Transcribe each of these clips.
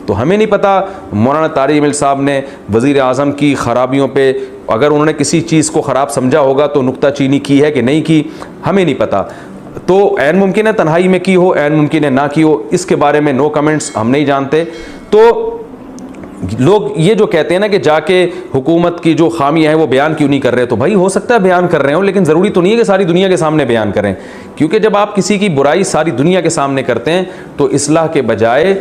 तो हमें नहीं पता मौलाना तारिक जमील साहब ने वज़ीर आज़म की ख़राबियों पे अगर उन्होंने किसी चीज़ को ख़राब समझा होगा तो नुक्ताचीनी की है कि नहीं की, हमें नहीं पता। तो ऐन मुमकिन है तन्हाई में की हो, ऐन मुमकिन है ना की हो, इसके बारे में नो कमेंट्स, हम नहीं जानते। तो लोग ये जो कहते हैं ना कि जाके हुकूमत की जो खामियां हैं वो बयान क्यों नहीं कर रहे, तो भाई हो सकता है बयान कर रहे हो, लेकिन ज़रूरी तो नहीं है कि सारी दुनिया के सामने बयान करें, क्योंकि जब आप किसी की बुराई सारी दुनिया के सामने करते हैं तो इस्लाह के बजाय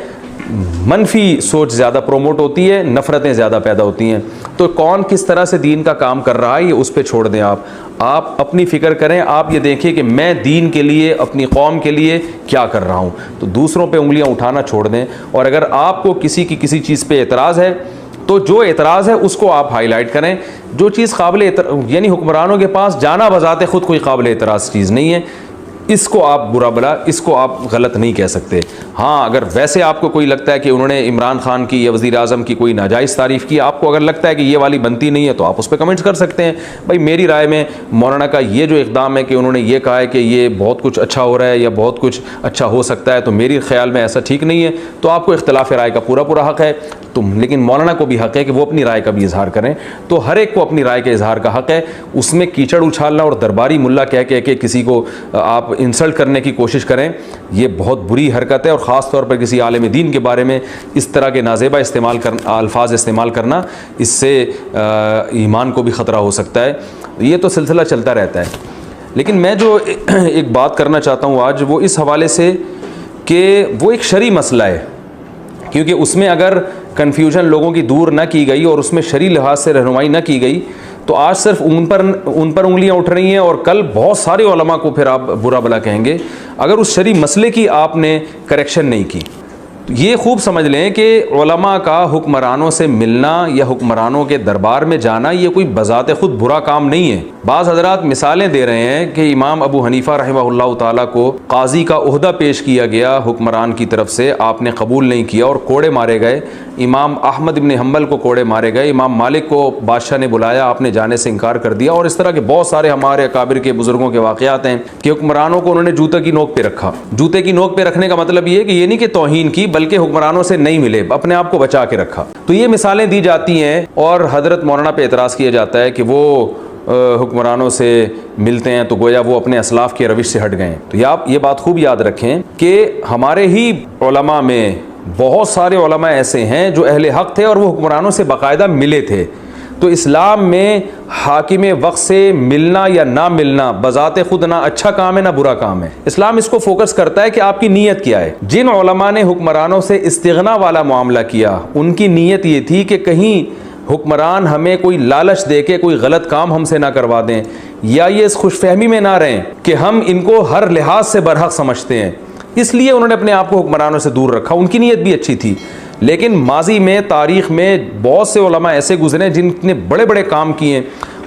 मनफी सोच ज़्यादा प्रोमोट होती है, नफ़रतें ज़्यादा पैदा होती हैं। तो कौन किस तरह से दीन का काम कर रहा है ये उस पर छोड़ दें। आप अपनी फ़िक्र करें, आप ये देखें कि मैं दीन के लिए, अपनी कौम के लिए क्या कर रहा हूँ, तो दूसरों पे उंगलियाँ उठाना छोड़ दें। और अगर आपको किसी की किसी चीज़ पे एतराज़ है तो जो एतराज़ है उसको आप हाईलाइट करें। जो चीज़ काबिल यानी हुक्मरानों के पास जाना बजाते ख़ुद कोई काबिल एतराज़ चीज़ नहीं है, इसको आप बुरा भला, इसको आप गलत नहीं कह सकते। हाँ, अगर वैसे आपको कोई लगता है कि उन्होंने इमरान खान की या वज़ीर आज़म की कोई नाजायज़ तारीफ़ की, आपको अगर लगता है कि ये वाली बनती नहीं है तो आप उस पर कमेंट्स कर सकते हैं। भाई मेरी राय में मौलाना का ये जो इक़दाम है कि उन्होंने ये कहा है कि ये बहुत कुछ अच्छा हो रहा है या बहुत कुछ अच्छा हो सकता है, तो मेरे ख्याल में ऐसा ठीक नहीं है। तो आपको इख्तिलाफ़ राय का पूरा हक़ है, लेकिन मौलाना को भी हक़ है कि वो अपनी राय का भी इजहार करें। तो हर एक को अपनी राय के इजहार का हक़ है। उसमें कीचड़ उछालना और दरबारी मुल्ला कह के किसी को आप इंसल्ट करने की कोशिश करें, ये बहुत बुरी हरकत है। और ख़ास तौर पर किसी आलिम दीन के बारे में इस तरह के नाज़ेबा अल्फाज इस्तेमाल करना, इससे ईमान को भी ख़तरा हो सकता है। ये तो सिलसिला चलता रहता है। लेकिन मैं जो एक बात करना चाहता हूँ आज, वो इस हवाले से कि वो एक शरई मसला है, क्योंकि उसमें अगर कन्फ्यूजन लोगों की दूर ना की गई और उसमें शरई लिहाज से रहनुमाई ना की गई तो आज सिर्फ उन पर उंगलियां उठ रही हैं और कल बहुत सारे उलमा को फिर आप बुरा भला कहेंगे अगर उस शरई मसले की आपने करेक्शन नहीं की। तो ये खूब समझ लें कि उलमा का हुक्मरानों से मिलना या हुक्मरानों के दरबार में जाना ये कोई बज़ाते ख़ुद बुरा काम नहीं है। बाज़ हज़रात मिसालें दे रहे हैं कि इमाम अबू हनीफ़ा रहमहुल्लाह ताला को काजी का ओहदा पेश किया गया हुक्मरान की तरफ से, आपने कबूल नहीं किया और कोड़े मारे गए। इमाम अहमद इब्न हम्बल को कोड़े मारे गए। इमाम मालिक को बादशाह ने बुलाया, आपने जाने से इनकार कर दिया। और इस तरह के बहुत सारे हमारे अकाबिर के बुज़ुर्गों के वाक़यात हैं कि हुक्मरानों को उन्होंने जूते की नोक पे रखा। जूते की नोक पे रखने का मतलब ये कि ये नहीं कि तौहीन की, बल्कि हुक्मरानों से नहीं मिले, अपने आप को बचा के रखा। तो ये मिसालें दी जाती हैं और हज़रत मौलाना पे एतराज़ किया जाता है कि वो हुक्मरानों से मिलते हैं तो गोया वो अपने असलाफ़ के रविश से हट गए। तो आप ये बात खूब याद रखें कि हमारे ही उलमा में बहुत सारे उलमा ऐसे हैं जो अहले हक़ थे और वो हुक्मरानों से बाकायदा मिले थे। तो इस्लाम में हाकिम वक्त से मिलना या ना मिलना बज़ाते खुद ना अच्छा काम है ना बुरा काम है। इस्लाम इसको फोकस करता है कि आपकी नीयत क्या है। जिन उलमा ने हुक्मरानों से इस्तिग़ना वाला मामला किया, उनकी नीयत ये थी कि कहीं हुक्मरान हमें कोई लालच दे के कोई गलत काम हमसे ना करवा दें, या ये इस खुशफहमी में ना रहें कि हम इनको हर लिहाज से बरहक समझते हैं, इसलिए उन्होंने अपने आप को हुक्मरानों से दूर रखा। उनकी नीयत भी अच्छी थी, लेकिन माजी में तारीख़ में बहुत से उलमा ऐसे गुजरे जिनने बड़े बड़े काम किए,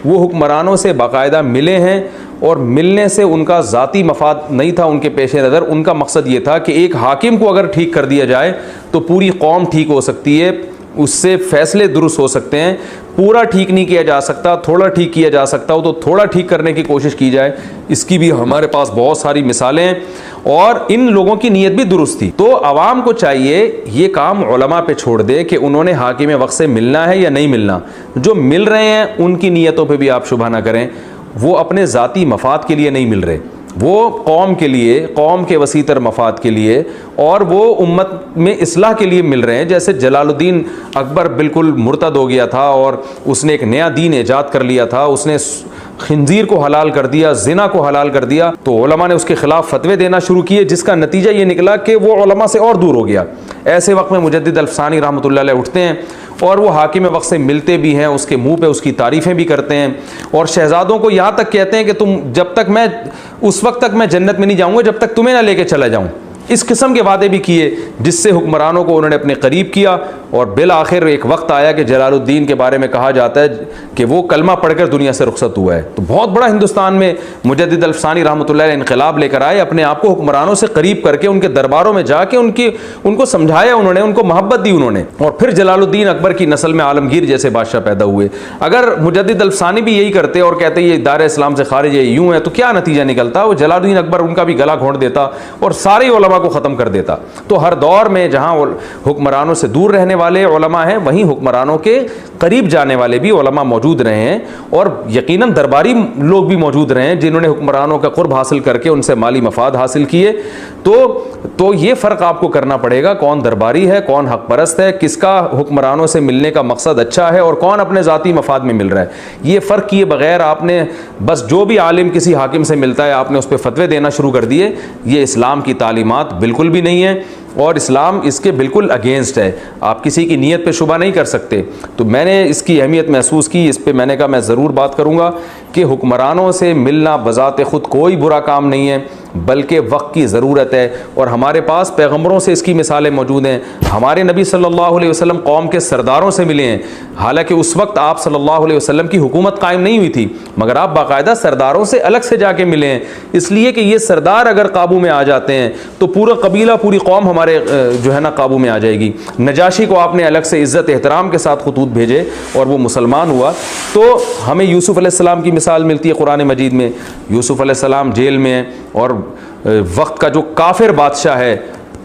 वो हुक्मरानों से बाकायदा मिले हैं और मिलने से उनका ज़ाती मफाद नहीं था उनके पेश नज़र। उनका मकसद ये था कि एक हाकिम को अगर ठीक कर दिया जाए तो पूरी कौम ठीक हो सकती है, उससे फ़ैसले दुरुस्त हो सकते हैं। पूरा ठीक नहीं किया जा सकता, थोड़ा ठीक किया जा सकता हो तो थोड़ा ठीक करने की कोशिश की जाए। इसकी भी हमारे पास बहुत सारी मिसालें हैं और इन लोगों की नीयत भी दुरुस्त थी। तो आवाम को चाहिए ये काम उलमा पे छोड़ दे कि उन्होंने हाकिम वक्त से मिलना है या नहीं मिलना। जो मिल रहे हैं उनकी नीयतों पे भी आप शुबहा ना करें, वो अपने ज़ाती मफाद के लिए नहीं मिल रहे, वो कौम के लिए, कौम के वसीतर मफाद के लिए और वो उम्मत में इस्लाह के लिए मिल रहे हैं। जैसे जलालुद्दीन अकबर बिल्कुल मुर्तद हो गया था और उसने एक नया दीन ईजाद कर लिया था, उसने खिंजीर को हलाल कर दिया, जिना को हलाल कर दिया। तो उलमा ने उसके खिलाफ फतवे देना शुरू किए, जिसका नतीजा ये निकला कि वो उलमा से और दूर हो गया। ऐसे वक्त में मुजद्दिद अल्फसानी रहमतुल्लाह अलैह उठते हैं और वो हाकिम वक्त से मिलते भी हैं, उसके मुंह पे उसकी तारीफ़ें भी करते हैं और शहजादों को यहाँ तक कहते हैं कि तुम जब तक मैं उस वक्त तक मैं जन्नत में नहीं जाऊँगा जब तक तुम्हें ना लेके चला जाऊँ। इस किस्म के वादे भी किए जिससे हुक्मरानों को उन्होंने अपने करीब किया। और बिल आखिर एक वक्त आया कि जलालुद्दीन के बारे में कहा जाता है कि वो कलमा पढ़कर दुनिया से रुखसत हुआ है। तो बहुत बड़ा हिंदुस्तान में मुजद्दिद अल्फसानी रहमतुल्लाह अलैह इनकलाब लेकर आए, अपने आप को हुक्मरानों से करीब करके उनके दरबारों में जाके उनको समझाया उन्होंने, उनको मोहब्बत दी उन्होंने, और फिर जलालुद्दीन अकबर की नस्ल में आलमगीर जैसे बादशाह पैदा हुए। अगर मुजद्दिद अल्फसानी भी यही करते और कहते ये दायरे इस्लाम से खारिज है, यूँ है, तो क्या नतीजा निकलता? वो जलालुद्दीन अकबर उनका भी गला घोंट देता और सारे उलमा उलमा को ख़त्म कर देता। तो हर दौर में जहाँ हुक्मरानों से दूर रहने वाले उलमा हैं, वहीं हुक्मरानों के करीब जाने वाले भी उलमा मौजूद रहे हैं, और यकीनन दरबारी लोग भी मौजूद रहे हैं जिन्होंने हुक्मरानों का कुर्ब हासिल करके उनसे माली मफाद हासिल किए। तो ये फ़र्क आपको करना पड़ेगा, कौन दरबारी है, कौन हक परस्त है, किसका हुक्मरानों से मिलने का मकसद अच्छा है और कौन अपने ज़ाती मफाद में मिल रहा है। ये फ़र्क किए बगैर आपने बस जो भी आलिम किसी हाकिम से मिलता है आपने उस पर फतवे देना शुरू कर दिए, ये इस्लाम की तालीमात बिल्कुल भी नहीं है और इस्लाम इसके बिल्कुल अगेंस्ट है। आप किसी की नीयत पे शुबा नहीं कर सकते। तो मैंने इसकी अहमियत महसूस की, इस पे मैंने कहा मैं ज़रूर बात करूँगा कि हुक्मरानों से मिलना बज़ाते ख़ुद कोई बुरा काम नहीं है, बल्कि वक्त की ज़रूरत है। और हमारे पास पैगम्बरों से इसकी मिसालें मौजूद हैं। हमारे नबी सल्लल्लाहु अलैहि वसल्लम कौम के सरदारों से मिले हैं, हालांकि उस वक्त आप सल्लल्लाहु अलैहि वसल्लम की हुकूमत कायम नहीं हुई थी, मगर आप बाकायदा सरदारों से अलग से जाके मिले हैं, इसलिए कि ये सरदार अगर काबू में आ जाते हैं तो पूरा कबीला, पूरी कौम हमारे जो है ना काबू में आ जाएगी। नजाशी को आपने अलग से इज़्ज़त एहतराम के साथ खतूत भेजे और वो मुसलमान हुआ। तो हमें यूसुफ़ अलैहिस्सलाम की मिसाल मिलती है कुरान मजीद में। यूसुफ़ अलैहिस्सलाम जेल में हैं और वक्त का जो काफिर बादशाह है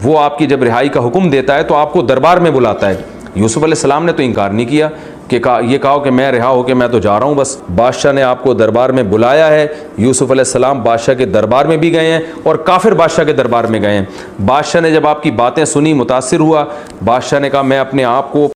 वो आपकी जब रिहाई का हुक्म देता है तो आपको दरबार में बुलाता है। यूसुफ़ अलैहिस्सलाम ने तो इनकार नहीं किया कि ये कहा कि मैं रिहा होकर मैं तो जा रहा हूँ, बस बादशाह ने आपको दरबार में बुलाया है। यूसुफ़ अलैहिस्सलाम बादशाह के दरबार में भी गए हैं और काफिर बादशाह के दरबार में गए हैं। बादशाह ने जब आपकी बातें सुनी, मुतासिर हुआ, बादशाह ने कहा मैं अपने आप को